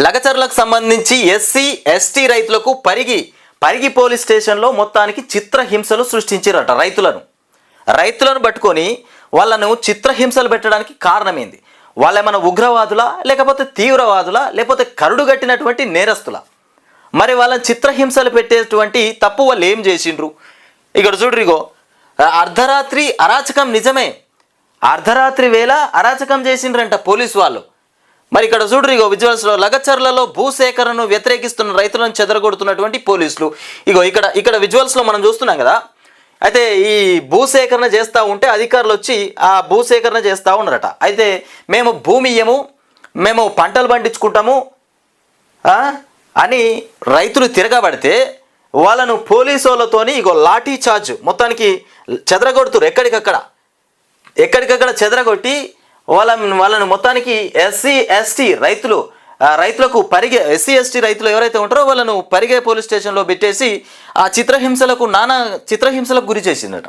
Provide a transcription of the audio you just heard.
లగచర్లకు సంబంధించి SC ST రైతులకు Parigi police స్టేషన్లో మొత్తానికి చిత్రహింసలు సృష్టించారట. రైతులను పట్టుకొని వాళ్ళను చిత్రహింసలు పెట్టడానికి కారణమైంది. వాళ్ళేమన్నా ఉగ్రవాదులా, లేకపోతే తీవ్రవాదులా, లేకపోతే కరుడుగట్టినటువంటి నేరస్తులా? మరి వాళ్ళని చిత్రహింసలు పెట్టేటువంటి తప్పు వాళ్ళు ఏం చేసిండ్రు? ఇక్కడ చూడ్రిగో, అర్ధరాత్రి అరాచకం నిజమే, అర్ధరాత్రి వేళ అరాచకం చేసిండ్రంట పోలీసు వాళ్ళు. మరి ఇక్కడ చూడ్రిగో విజువల్స్లో, లగచర్లలో భూసేకరణను వ్యతిరేకిస్తున్న రైతులను చెదరగొడుతున్నటువంటి పోలీసులు. ఇక్కడ విజువల్స్లో మనం చూస్తున్నాం కదా. అయితే ఈ భూసేకరణ చేస్తూ ఉంటే అధికారులు వచ్చి ఆ భూసేకరణ చేస్తూ ఉన్నారట. అయితే మేము భూమి ఇయ్యము, మేము పంటలు పండించుకుంటాము అని రైతులు తిరగబడితే వాళ్ళను పోలీసు వాళ్ళతోని లాఠీ చార్జ్ మొత్తానికి చెదరగొడుతురు. ఎక్కడికక్కడ చెదరగొట్టి వాళ్ళను మొత్తానికి ఎస్సీ ఎస్టీ రైతులు ఎవరైతే ఉంటారో వాళ్ళను పరిగే పోలీస్ స్టేషన్లో పెట్టేసి ఆ చిత్రహింసలకు గురి చేసిందట.